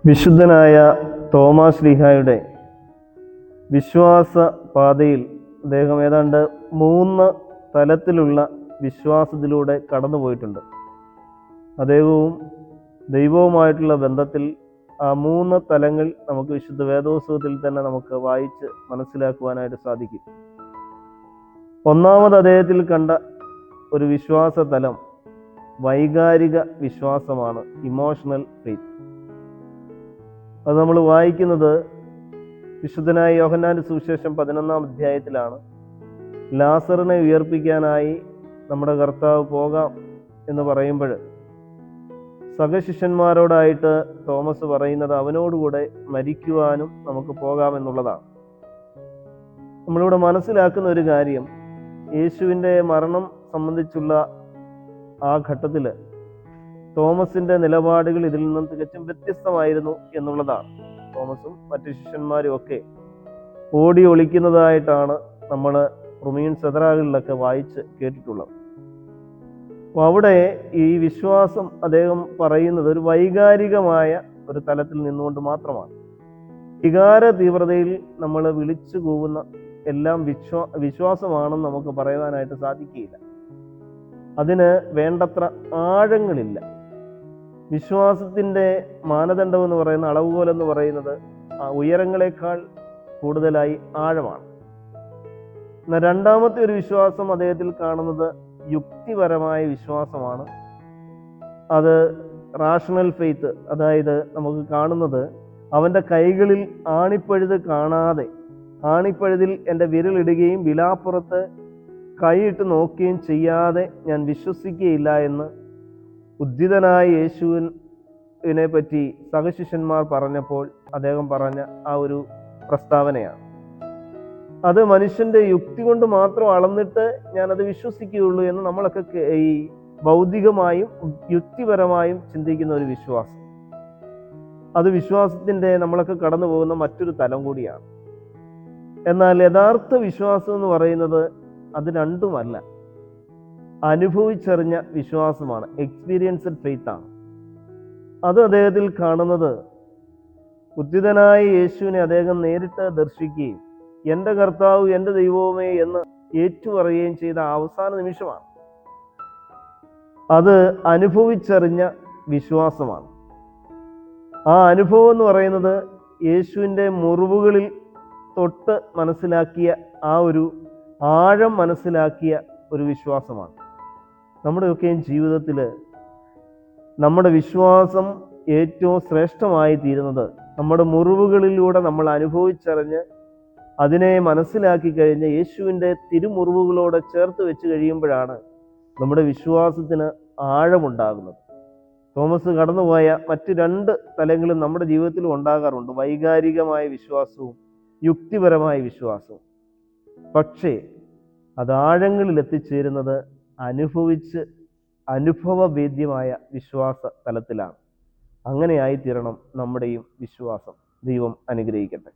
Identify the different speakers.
Speaker 1: വിശുദ്ധനായ തോമാസ് ശ്ലീഹായുടെ വിശ്വാസ പാതയിൽ അദ്ദേഹം ഏതാണ്ട് 3 തലത്തിലുള്ള വിശ്വാസത്തിലൂടെ കടന്നുപോയിട്ടുണ്ട്. അദ്ദേഹവും ദൈവവുമായിട്ടുള്ള ബന്ധത്തിൽ ആ 3 തലങ്ങൾ നമുക്ക് വിശുദ്ധ വേദോത്സവത്തിൽ തന്നെ നമുക്ക് വായിച്ച് മനസ്സിലാക്കുവാനായിട്ട് സാധിക്കും. ഒന്നാമത് അദ്ദേഹത്തിൽ കണ്ട ഒരു വിശ്വാസ തലം വൈകാരിക വിശ്വാസമാണ്, ഇമോഷണൽ ഫെയ്ത്ത്. അത് നമ്മൾ വായിക്കുന്നത് വിശുദ്ധനായ യോഹന്നാന്റെ സുവിശേഷം 11-ാം അധ്യായത്തിലാണ്. ലാസറിനെ ഉയർപ്പിക്കാനായി നമ്മുടെ കർത്താവ് പോകാം എന്ന് പറയുമ്പോൾ സഹശിഷ്യന്മാരോടായിട്ട് തോമസ് പറയുന്നത് അവനോടുകൂടെ മരിക്കുവാനും നമുക്ക് പോകാമെന്നുള്ളതാണ്. നമ്മളിവിടെ മനസ്സിലാക്കുന്ന ഒരു കാര്യം, യേശുവിൻ്റെ മരണം സംബന്ധിച്ചുള്ള ആ ഘട്ടത്തിൽ തോമസിന്റെ നിലപാടുകൾ ഇതിൽ നിന്നും തികച്ചും വ്യത്യസ്തമായിരുന്നു എന്നുള്ളതാണ്. തോമസും മറ്റു ശിഷ്യന്മാരും ഒക്കെ ഓടി ഒളിക്കുന്നതായിട്ടാണ് നമ്മൾ റുമീൻ സെതറാകളിലൊക്കെ വായിച്ച് കേട്ടിട്ടുള്ളത്. അപ്പോൾ അവിടെ ഈ വിശ്വാസം അദ്ദേഹം പറയുന്നത് ഒരു വൈകാരികമായ ഒരു തലത്തിൽ നിന്നുകൊണ്ട് മാത്രമാണ്. വികാര തീവ്രതയിൽ നമ്മൾ വിളിച്ചു കൂവുന്ന എല്ലാം വിശ്വാസമാണെന്ന് നമുക്ക് പറയുവാനായിട്ട് സാധിക്കുകയില്ല. അതിന് വേണ്ടത്ര ആഴങ്ങളില്ല. വിശ്വാസത്തിൻ്റെ മാനദണ്ഡം എന്ന് പറയുന്ന അളവുകോലെന്ന് പറയുന്നത് ഉയരങ്ങളെക്കാൾ കൂടുതലായി ആഴമാണ്. എന്നാൽ രണ്ടാമത്തെ ഒരു വിശ്വാസം അദ്ദേഹത്തിൽ കാണുന്നത് യുക്തിപരമായ വിശ്വാസമാണ്. അത് റാഷണൽ ഫെയ്ത്ത്. അതായത് നമുക്ക് കാണുന്നത് അവൻ്റെ കൈകളിൽ ആണിപ്പഴുത് കാണാതെ ആണിപ്പഴുതിൽ എൻ്റെ വിരലിടുകയും വിലാപ്പുറത്ത് കൈയിട്ട് നോക്കുകയും ചെയ്യാതെ ഞാൻ വിശ്വസിക്കുകയില്ല എന്ന് ഉദ്ധിതനായ യേശുവിനെ പറ്റി സഹശിഷ്യന്മാർ പറഞ്ഞപ്പോൾ അദ്ദേഹം പറഞ്ഞ ആ ഒരു പ്രസ്താവനയാണ്. അത് മനുഷ്യൻ്റെ യുക്തി കൊണ്ട് മാത്രം അളന്നിട്ട് ഞാനത് വിശ്വസിക്കുകയുള്ളൂ എന്ന് നമ്മളൊക്കെ ഈ ഭൗതികമായും യുക്തിപരമായും ചിന്തിക്കുന്ന ഒരു വിശ്വാസം, അത് വിശ്വാസത്തിൻ്റെ നമ്മളൊക്കെ കടന്നു പോകുന്ന മറ്റൊരു തലം കൂടിയാണ്. എന്നാൽ യഥാർത്ഥ വിശ്വാസം എന്ന് പറയുന്നത് അത് രണ്ടുമല്ല, അനുഭവിച്ചറിഞ്ഞ വിശ്വാസമാണ്, എക്സ്പീരിയൻസ്ഡ് ഫെയ്ത്ത് ആണ്. അത് അദ്ദേഹത്തിൽ കാണുന്നത് ഉദ്ധിതനായ യേശുവിനെ അദ്ദേഹം നേരിട്ട് ദർശിക്കുകയും എൻ്റെ കർത്താവ് എൻ്റെ ദൈവവുമേ എന്ന് ഏറ്റുപറയുകയും ചെയ്ത അവസാന നിമിഷമാണ്. അത് അനുഭവിച്ചറിഞ്ഞ വിശ്വാസമാണ്. ആ അനുഭവം എന്ന് പറയുന്നത് യേശുവിൻ്റെ മുറിവുകളിൽ തൊട്ട് മനസ്സിലാക്കിയ ആ ഒരു ആഴം മനസ്സിലാക്കിയ ഒരു വിശ്വാസമാണ്. നമ്മുടെയൊക്കെയും ജീവിതത്തിൽ നമ്മുടെ വിശ്വാസം ഏറ്റവും ശ്രേഷ്ഠമായി തീരുന്നത് നമ്മുടെ മുറിവുകളിലൂടെ നമ്മൾ അനുഭവിച്ചറിഞ്ഞ് അതിനെ മനസ്സിലാക്കി കഴിഞ്ഞ് യേശുവിൻ്റെ തിരുമുറിവുകളോട് ചേർത്ത് വെച്ച് കഴിയുമ്പോഴാണ് നമ്മുടെ വിശ്വാസത്തിന് ആഴമുണ്ടാകുന്നത്. തോമസ് കടന്നുപോയ മറ്റ് 2 തലങ്ങളും നമ്മുടെ ജീവിതത്തിലും ഉണ്ടാകാറുണ്ട്, വൈകാരികമായ വിശ്വാസവും യുക്തിപരമായ വിശ്വാസവും. പക്ഷേ അത് ആഴങ്ങളിൽ എത്തിച്ചേരുന്നത് അനുഭവവേദ്യമായ വിശ്വാസ തലത്തിലാണ്. അങ്ങനെയായിത്തീരണം നമ്മുടെയും വിശ്വാസം. ദൈവം അനുഗ്രഹിക്കട്ടെ.